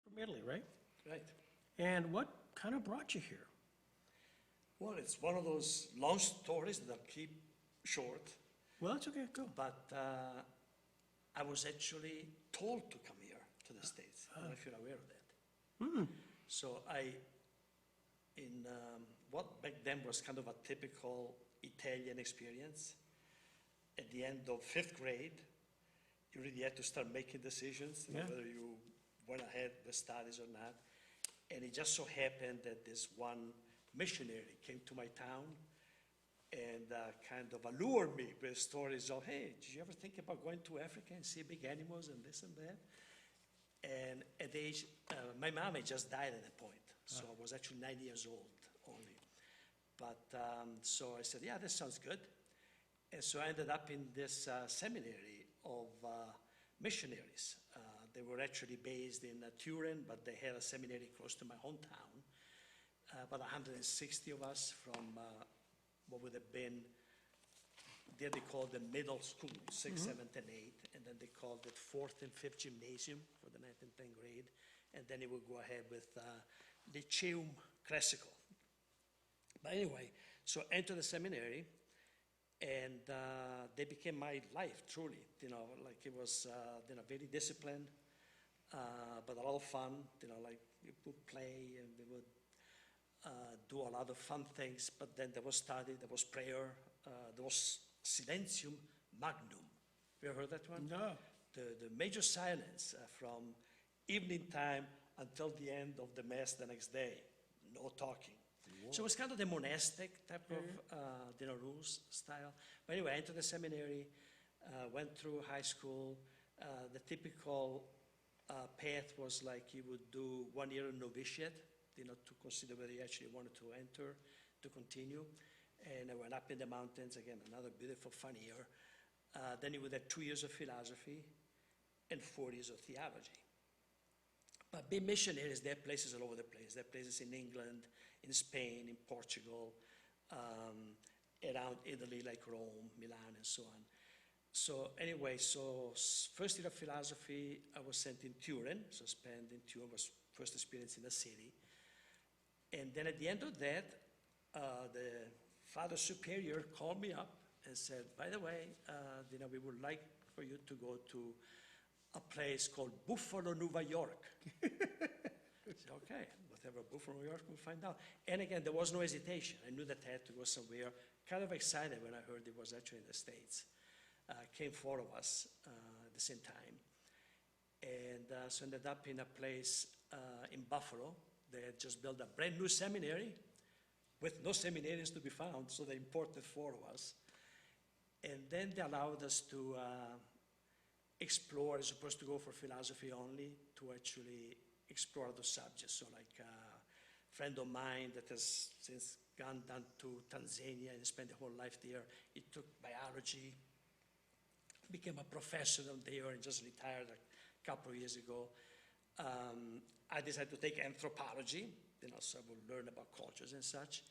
From Italy, right? Right. And what kind of brought you here? Well, it's one of those long stories that I'll keep short, Well, that's okay, go. but I was actually told to come here to the States. I don't know if you're aware of that. So in what back then was kind of a typical Italian experience, at the end of 5th grade, you really had to start making decisions, Yeah. whether you went ahead with studies or not. And it just so happened that this one missionary came to my town and kind of allured me with stories of, hey, did you ever think about going to Africa and see big animals and this and that? And at the age, my mom had just died at that point, so I was actually 9 years old only. But so I said, yeah, that sounds good. And so I ended up in this seminary of missionaries. They were actually based in Turin, but they had a seminary close to my hometown. About 160 of us from what would have been, there they called the middle school, 6th, 7th, and 8th, and then they called it 4th and 5th gymnasium for the 9th and 10th grade, and then it would go ahead with Lyceum Classical. But anyway, so I entered the seminary, and they became my life, truly. You know, like it was, you know, very disciplined, but a lot of fun. You know, like we would play and we would do a lot of fun things. But then there was study, there was prayer, there was silentium magnum. You ever heard that one? No. The major silence from evening time until the end of the mass the next day. No talking. So it was kind of the monastic type of you know, rules style. But anyway, I entered the seminary, went through high school. The typical path was like you would do 1 year in novitiate, you know, to consider whether you actually wanted to enter, to continue. And I went up in the mountains, again, another beautiful, fun year. Then you would have 2 years of philosophy and 4 years of theology. But being missionaries, there are places all over the place. There are places in England, in Spain, in Portugal, around Italy, like Rome, Milan, and so on. So anyway, so first year of philosophy, I was sent in Turin. So spent in Turin was first experience in the city. And then at the end of that, the Father Superior called me up and said, by the way, you know, we would like for you to go to a place called Buffalo, New York. I said, okay, whatever, Buffalo, New York, we'll find out. And again, there was no hesitation. I knew that I had to go somewhere. Kind of excited when I heard it was actually in the States. Came 4 of us at the same time. And so ended up in a place in Buffalo. They had just built a brand new seminary with no seminarians to be found, so they imported 4 of us. And then they allowed us to explore, as opposed to go for philosophy only, to actually explore other subjects. So like a friend of mine that has since gone down to Tanzania and spent the whole life there, he took biology, became a professor there and just retired a couple of years ago. I decided to take anthropology, you know, so I would learn about cultures and such.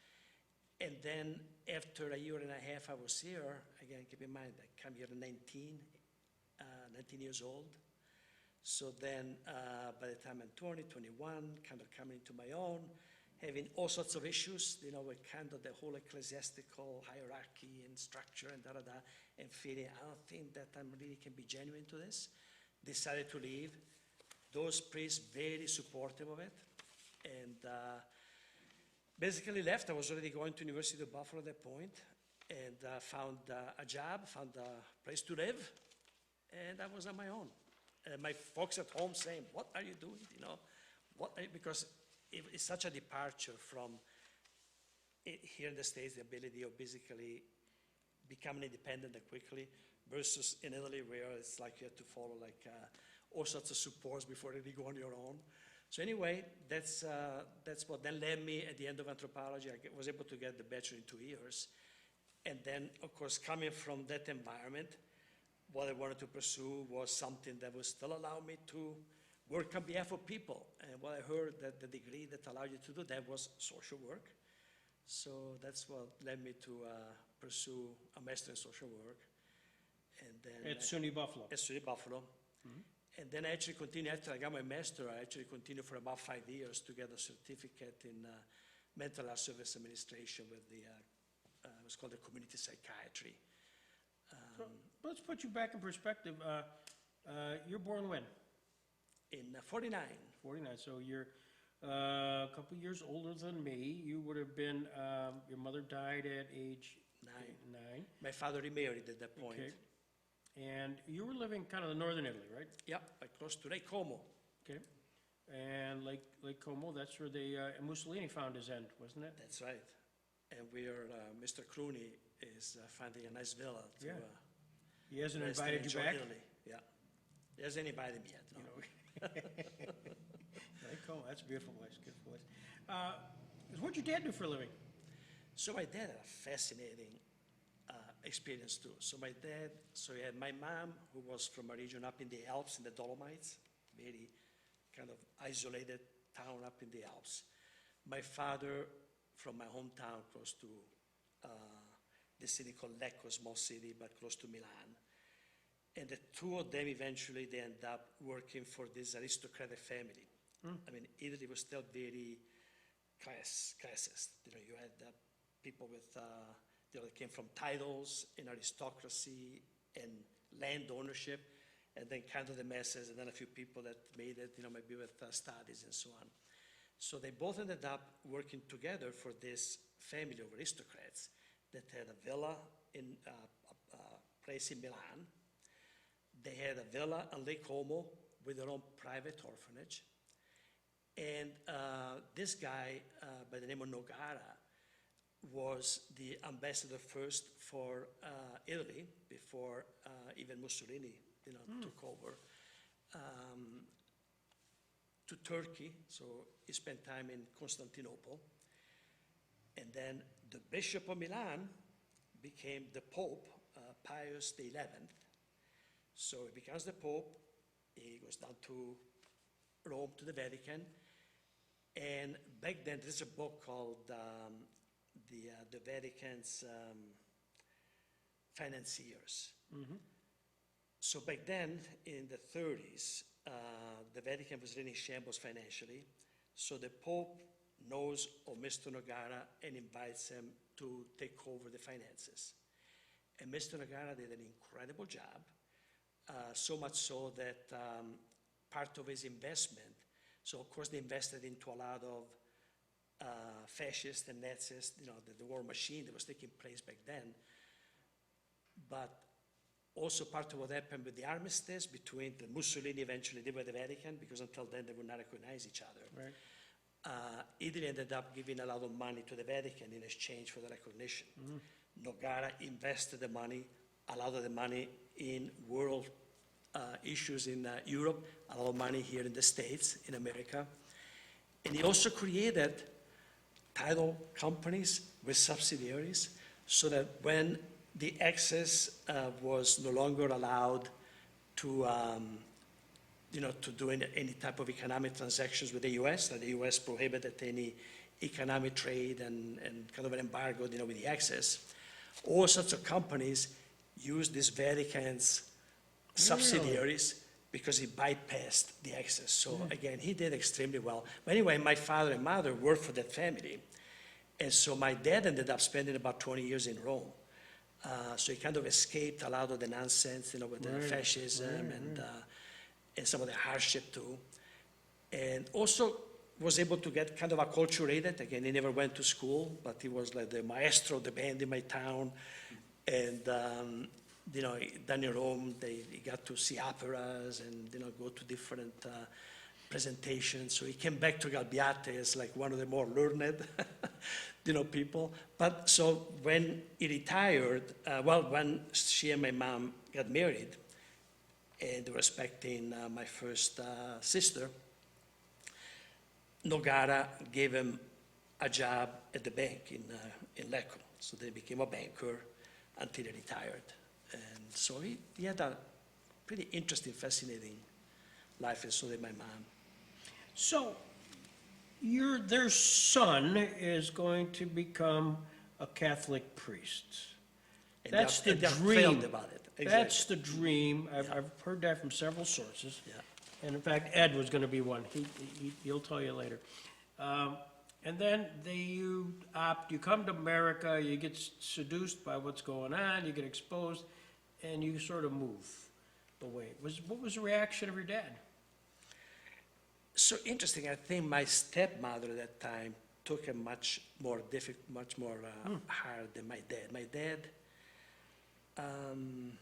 And then after a year and a half I was here, again, keep in mind, I came here at 19 years old. So then by the time I'm 20, 21, kind of coming into my own, having all sorts of issues, you know, with kind of the whole ecclesiastical hierarchy and structure and da-da-da, and feeling, I don't think that I really can be genuine to this. Decided to leave. Those priests very supportive of it. And basically left. I was already going to University of Buffalo at that point, and found a job, found a place to live, and I was on my own. My folks at home saying, what are you doing, you know? Because it's such a departure from here in the States, the ability of basically becoming independent and quickly, versus in Italy where it's like you have to follow like all sorts of supports before you really go on your own. So anyway, that's what then led me at the end of anthropology. I was able to get the bachelor in 2 years. And then, of course, coming from that environment, what I wanted to pursue was something that would still allow me to work on behalf of people. And what I heard that the degree that allowed you to do that was social work. So that's what led me to pursue a master in social work. And then At SUNY Buffalo. At SUNY Buffalo. And then I actually continued, after I got my master, I actually continued for about 5 years to get a certificate in mental health service administration with the, it was called the community psychiatry. So, let's put you back in perspective. You're born when? In 49. 49, so you're a couple years older than me. You would have been, your mother died at age 9. My father remarried at that point. Okay. And you were living kind of in northern Italy, right? Yeah, like close to Lake Como. Okay. And Lake Como, that's where Mussolini found his end, wasn't it? That's right. And Mr. Clooney is finding a nice villa to Yeah. He hasn't rest and invited you enjoy back? Italy. Yeah. He hasn't invited me yet, no. Lake Como, that's a beautiful place, beautiful place. What'd your dad do for a living? So my dad had a fascinating experience too. So he had my mom, who was from a region up in the Alps, in the Dolomites, very kind of isolated town up in the Alps. My father from my hometown, close to the city called Lecco, small city, but close to Milan. And the two of them eventually, they end up working for this aristocratic family. I mean, Italy was still very classist. You know, you had people with, that came from titles and aristocracy and land ownership, and then kind of the masses, and then a few people that made it, you know, maybe with studies and so on. So they both ended up working together for this family of aristocrats that had a villa in a place in Milan. They had a villa on Lake Como with their own private orphanage. And this guy by the name of Nogara was the ambassador first for Italy before even Mussolini, you know, took over, to Turkey. So he spent time in Constantinople. And then the Bishop of Milan became the Pope, Pius XI. So he becomes the Pope. He goes down to Rome, to the Vatican. And back then, there's a book called the Vatican's Financiers. So back then, in the 30s, the Vatican was really in shambles financially. So the Pope knows of Mr. Nogara and invites him to take over the finances. And Mr. Nogara did an incredible job, so much so that part of his investment, so of course they invested into a lot of fascists and Nazis, you know, the war machine that was taking place back then. But also part of what happened with the armistice between the Mussolini eventually did with the Vatican, because until then they would not recognize each other. Right. Italy ended up giving a lot of money to the Vatican in exchange for the recognition. Nogara invested the money, a lot of the money in world issues in Europe, a lot of money here in the States, in America. And he also created title companies with subsidiaries so that when the excess was no longer allowed to, to do any type of economic transactions with the U.S., that the U.S. prohibited any economic trade and kind of an embargo, with the excess. All sorts of companies used these Vatican's subsidiaries because he bypassed the excess. So again, he did extremely well. But anyway, my father and mother worked for that family. And so my dad ended up spending about 20 years in Rome. So he kind of escaped a lot of the nonsense, with the fascism and some of the hardship too. And also was able to get kind of acculturated. Again, he never went to school, but he was like the maestro of the band in my town. And, down in Rome, he got to see operas and, go to different presentations. So he came back to Galbiate as like one of the more learned, people. But so when he retired, when she and my mom got married, and they were expecting my first sister, Nogara gave him a job at the bank in Lecco. So they became a banker until he retired. And so he had a pretty interesting, fascinating life, and so did my mom. So their son is going to become a Catholic priest. And That's the they're dream. thrilled about it. Exactly. That's the dream. I've heard that from several sources. Yeah. And in fact, Ed was gonna be one. He'll tell you later. And then you come to America, you get seduced by what's going on, you get exposed, and you sort of move away. What was the reaction of your dad? So interesting, I think my stepmother at that time took a much more hard than my dad. My dad, and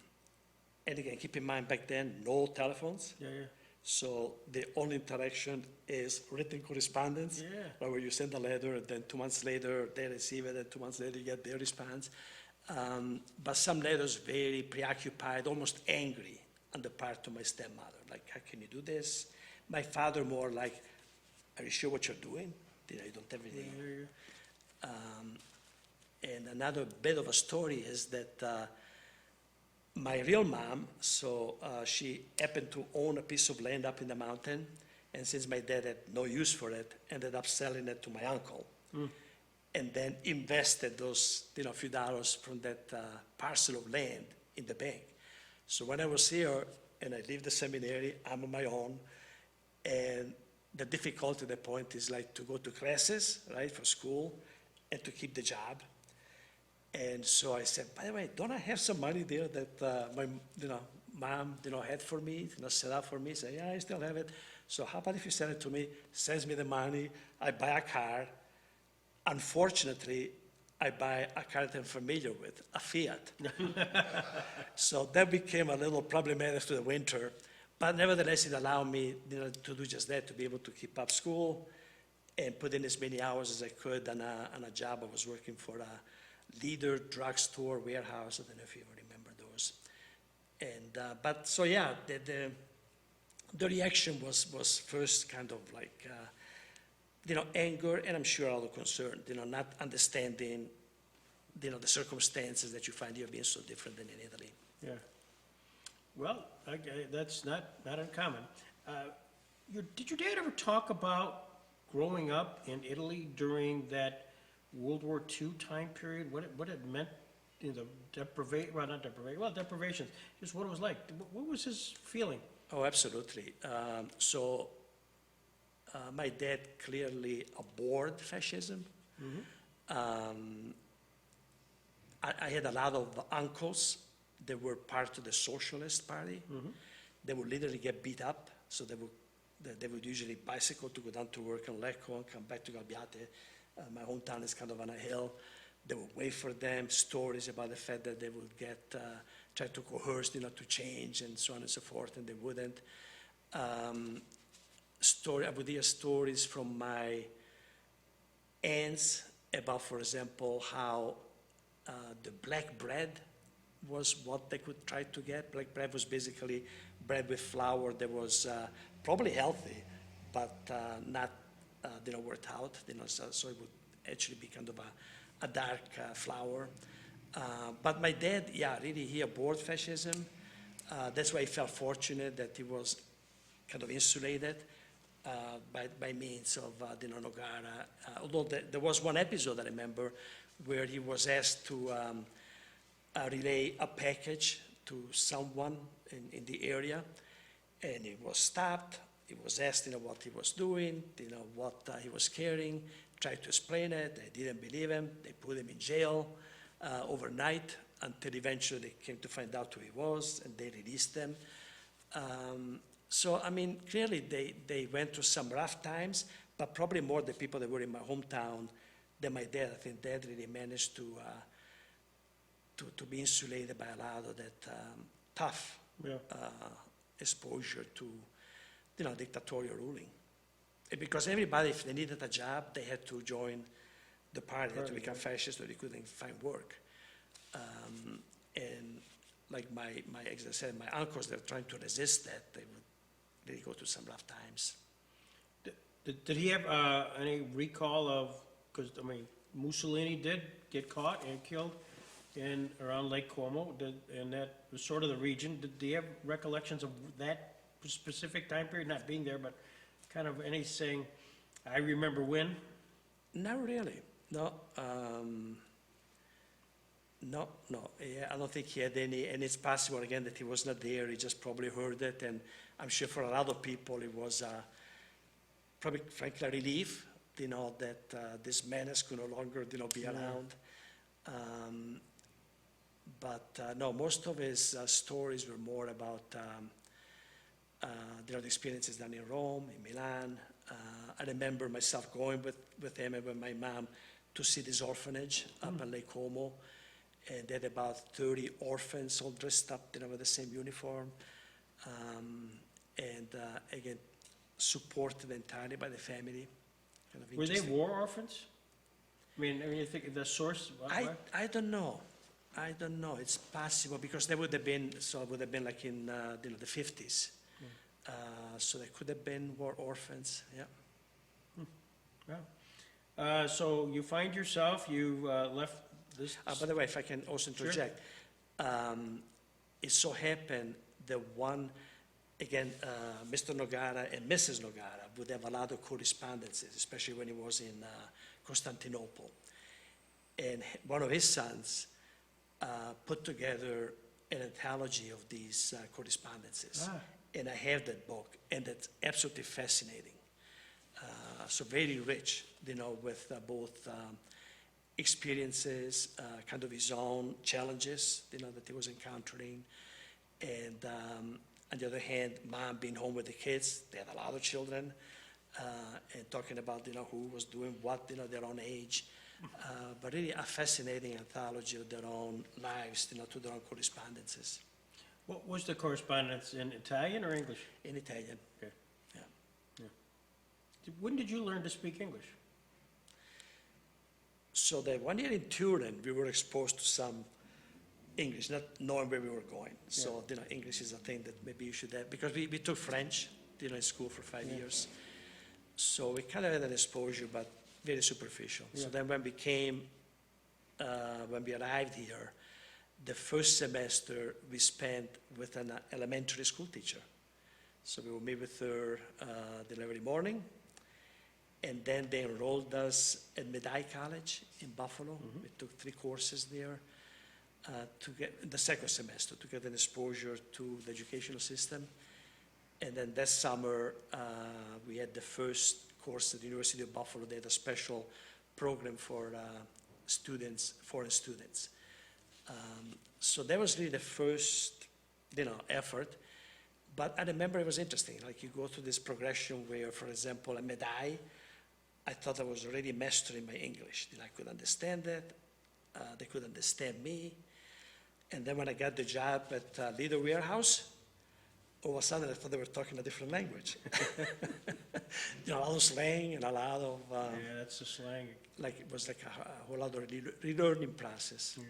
again, keep in mind back then, no telephones. Yeah, yeah. So the only interaction is written correspondence, Yeah. right, where you send a letter, and then 2 months later they receive it, and 2 months later you get their response. But some letters very preoccupied, almost angry on the part of my stepmother. Like, how can you do this? My father more like, are you sure what you're doing? You don't have anything. Yeah, yeah. And another bit of a story is that my real mom, she happened to own a piece of land up in the mountain, and since my dad had no use for it, ended up selling it to my uncle, and then invested those few dollars from that parcel of land in the bank. So when I was here and I leave the seminary, I'm on my own, and the difficulty at that point is like to go to classes, right, for school, and to keep the job. And so I said, by the way, don't I have some money there that my mom had for me, set up for me? Say, yeah, I still have it. So how about if you send it to me, sends me the money, I buy a car. Unfortunately, I buy a car that I'm familiar with, a Fiat. So that became a little problematic through the winter. But nevertheless, it allowed me to do just that, to be able to keep up school and put in as many hours as I could on a job. I was working for a Leader drugstore warehouse. I don't know if you ever remember those. And but so yeah, the reaction was first kind of like anger, and I'm sure a lot of concern. Not understanding the circumstances that you find here being so different than in Italy. Yeah. Well, that's not uncommon. Did your dad ever talk about growing up in Italy during that World War II time period? What it meant, deprivations. Just what it was like. What was his feeling? Oh, absolutely. My dad clearly abhorred fascism. I had a lot of uncles that were part of the Socialist Party. They would literally get beat up, so they would usually bicycle to go down to work in Lecco and come back to Galbiate. My hometown is kind of on a hill. They would wait for them, stories about the fact that they would try to coerce, to change and so on and so forth, and they wouldn't. I would hear stories from my aunts about, for example, how the black bread was what they could try to get. Black bread was basically bread with flour that was probably healthy, but not worked out. So it would actually be kind of a dark flour. But my dad, really, he abhorred fascism. That's why he felt fortunate that he was kind of insulated by means of Nogara. Although there was one episode I remember where he was asked to relay a package to someone in the area, and he was stopped. He was asked, what he was doing, what he was carrying, tried to explain it. They didn't believe him. They put him in jail overnight until eventually they came to find out who he was, and they released him. So, I mean, clearly they went through some rough times, but probably more the people that were in my hometown than my dad. I think Dad really managed to be insulated by a lot of that tough exposure to dictatorial ruling. Because everybody, if they needed a job, they had to join the party, they had to become fascist, or they couldn't find work. And like as I said, my uncles, they're trying to resist that. They would really go through some rough times. Did he have any recall of, because, I mean, Mussolini did get caught and killed around Lake Como, and that was sort of the region. Did he have recollections of that specific time period, not being there, but kind of any saying, I remember when? Not really, no. No, no, yeah, I don't think he had any, and it's possible again that he was not there, he just probably heard it, and I'm sure for a lot of people it was probably frankly a relief, that this menace could no longer, be around. But no, most of his stories were more about, the experiences down in Rome, in Milan. I remember myself going with him and with my mom to see this orphanage up in Lake Como. And they had about 30 orphans all dressed up, with the same uniform. Again, supported entirely by the family. Kind of Were they interesting. war orphans? I mean, you think the source? I don't know. I don't know. It's possible because they would have been, so it would have been like in, the 50s. So they could have been war orphans, yeah. Yeah. So you find yourself, you left this. By the way, if I can also interject, it so happened that again, Mr. Nogara and Mrs. Nogara would have a lot of correspondences, especially when he was in Constantinople. And one of his sons put together an anthology of these correspondences. And I have that book, and it's absolutely fascinating. So very rich, with both experiences, kind of his own challenges, that he was encountering. And on the other hand, mom being home with the kids, they had a lot of children, and talking about, who was doing what, their own age. But really a fascinating anthology of their own lives, to their own correspondences. What was the correspondence, in Italian or English? In Italian. Okay. Yeah. When did you learn to speak English? So the 1 year in Turin, we were exposed to some English, not knowing where we were going. So, English is a thing that maybe you should have, because we took French, in school for 5 years. So we kind of had an exposure, but very superficial. So then when we arrived here, the first semester we spent with an elementary school teacher. So we would meet with her every morning, and then they enrolled us at Medaille College in Buffalo. We took 3 courses there to get the second semester to get an exposure to the educational system. And then that summer we had the first course at the University of Buffalo. They had a special program for students, foreign students. So that was really the first, effort. But I remember it was interesting. Like you go through this progression where, for example, at Medaille, I thought I was already mastering my English. I could understand it. They could understand me. And then when I got the job at Leader Warehouse, all of a sudden I thought they were talking a different language. A lot of slang and a lot of... Yeah, that's the slang. Like it was like a whole other relearning process. Yeah.